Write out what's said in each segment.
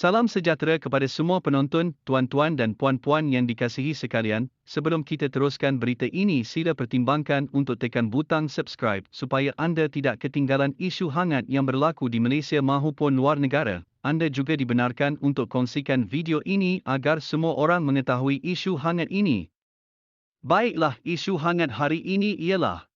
Salam sejahtera kepada semua penonton, tuan-tuan dan puan-puan yang dikasihi sekalian. Sebelum kita teruskan berita ini, sila pertimbangkan untuk tekan butang subscribe supaya anda tidak ketinggalan isu hangat yang berlaku di Malaysia maupun luar negara. Anda juga dibenarkan untuk kongsikan video ini agar semua orang mengetahui isu hangat ini. Baiklah, isu hangat hari ini ialah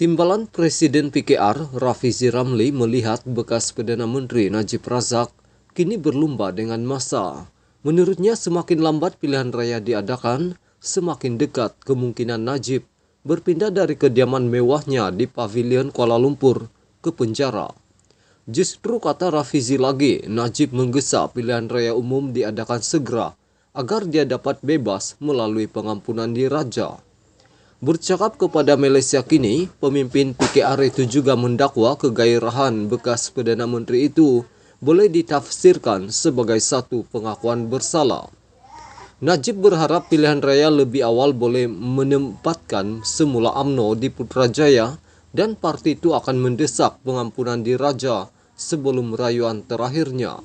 Timbalan Presiden PKR, Rafizi Ramli melihat bekas Perdana Menteri Najib Razak kini berlumba dengan masa. Menurutnya semakin lambat pilihan raya diadakan, semakin dekat kemungkinan Najib berpindah dari kediaman mewahnya di Pavilion Kuala Lumpur ke penjara. Justru kata Rafizi lagi, Najib menggesa pilihan raya umum diadakan segera agar dia dapat bebas melalui pengampunan diraja. Bercakap kepada Malaysia Kini, pemimpin PKR itu juga mendakwa kegairahan bekas Perdana Menteri itu boleh ditafsirkan sebagai satu pengakuan bersalah. Najib berharap pilihan raya lebih awal boleh menempatkan semula UMNO di Putrajaya dan parti itu akan mendesak pengampunan diraja sebelum rayuan terakhirnya.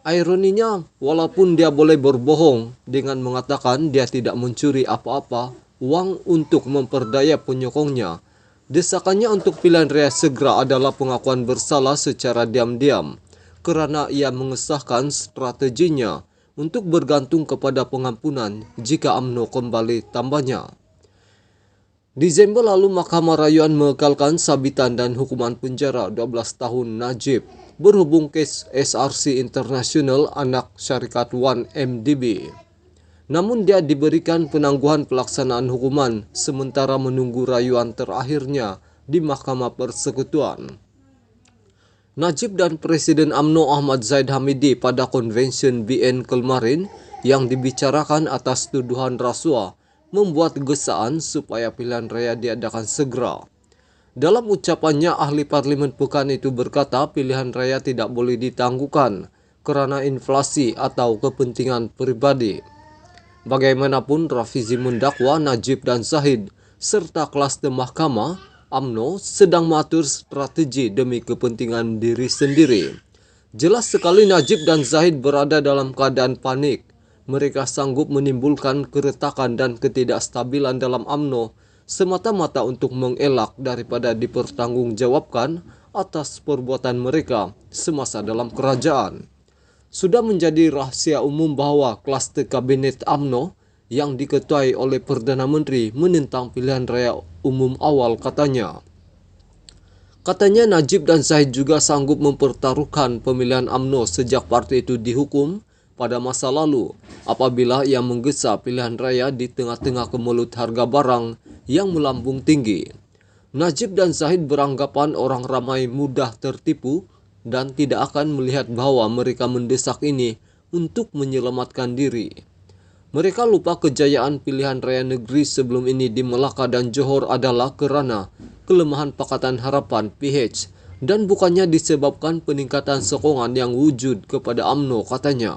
Ironinya, walaupun dia boleh berbohong dengan mengatakan dia tidak mencuri apa-apa, wang untuk memperdaya penyokongnya, desakannya untuk pilihan raya segera adalah pengakuan bersalah secara diam-diam kerana ia mengesahkan strateginya untuk bergantung kepada pengampunan jika UMNO kembali tambahnya. Disember lalu Mahkamah Rayuan mengekalkan sabitan dan hukuman penjara 12 tahun Najib berhubung kes SRC International anak syarikat 1MDB. Namun dia diberikan penangguhan pelaksanaan hukuman sementara menunggu rayuan terakhirnya di Mahkamah Persekutuan. Najib dan Presiden UMNO Ahmad Zaid Hamidi pada konvensyen BN kemarin yang dibicarakan atas tuduhan rasuah membuat gesaan supaya pilihan raya diadakan segera. Dalam ucapannya, ahli parlimen pekan itu berkata pilihan raya tidak boleh ditangguhkan kerana inflasi atau kepentingan pribadi. Bagaimanapun, Rafizi mendakwa Najib dan Zahid serta kluster mahkamah UMNO sedang mengatur strategi demi kepentingan diri sendiri. Jelas sekali Najib dan Zahid berada dalam keadaan panik. Mereka sanggup menimbulkan keretakan dan ketidakstabilan dalam UMNO semata-mata untuk mengelak daripada dipertanggungjawabkan atas perbuatan mereka semasa dalam kerajaan. Sudah menjadi rahasia umum bahawa kluster kabinet UMNO yang diketuai oleh Perdana Menteri menentang pilihan raya umum awal katanya. Katanya Najib dan Zahid juga sanggup mempertaruhkan pemilihan UMNO sejak parti itu dihukum pada masa lalu apabila ia menggesa pilihan raya di tengah-tengah kemelut harga barang yang melambung tinggi. Najib dan Zahid beranggapan orang ramai mudah tertipu dan tidak akan melihat bahawa mereka mendesak ini untuk menyelamatkan diri. Mereka lupa kejayaan pilihan raya negeri sebelum ini di Melaka dan Johor adalah kerana kelemahan Pakatan Harapan PH dan bukannya disebabkan peningkatan sokongan yang wujud kepada UMNO katanya.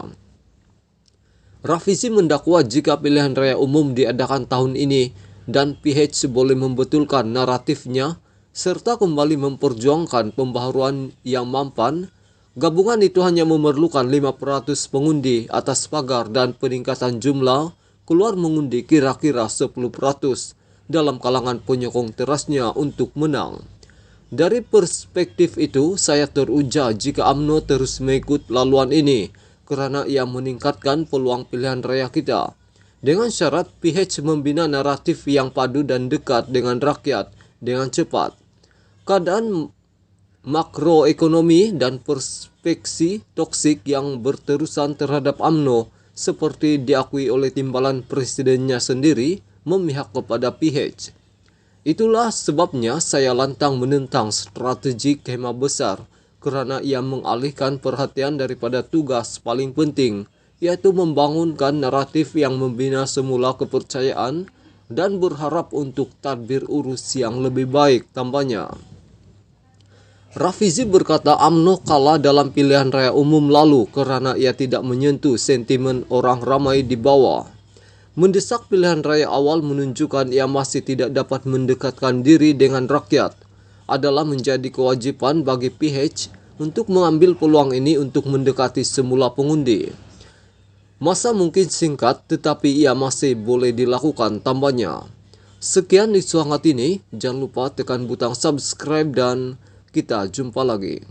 Rafizi mendakwa jika pilihan raya umum diadakan tahun ini dan PH boleh membetulkan naratifnya serta kembali memperjuangkan pembaharuan yang mampan, gabungan itu hanya memerlukan 5% pengundi atas pagar dan peningkatan jumlah keluar mengundi kira-kira 10% dalam kalangan penyokong terasnya untuk menang. Dari perspektif itu, saya teruja jika UMNO terus mengikut laluan ini kerana ia meningkatkan peluang pilihan raya kita. Dengan syarat PH membina naratif yang padu dan dekat dengan rakyat dengan cepat. Keadaan makroekonomi dan perspeksi toksik yang berterusan terhadap UMNO seperti diakui oleh timbalan presidennya sendiri memihak kepada PH. Itulah sebabnya saya lantang menentang strategi kemah besar kerana ia mengalihkan perhatian daripada tugas paling penting, iaitu membangunkan naratif yang membina semula kepercayaan dan berharap untuk tadbir urus yang lebih baik tambahnya. Rafizi berkata UMNO kalah dalam pilihan raya umum lalu kerana ia tidak menyentuh sentimen orang ramai di bawah. Mendesak pilihan raya awal menunjukkan ia masih tidak dapat mendekatkan diri dengan rakyat. Adalah menjadi kewajipan bagi PH untuk mengambil peluang ini untuk mendekati semula pengundi. Masa mungkin singkat, tetapi ia masih boleh dilakukan, tambahnya. Sekian isu hangat ini, jangan lupa tekan butang subscribe dan kita jumpa lagi.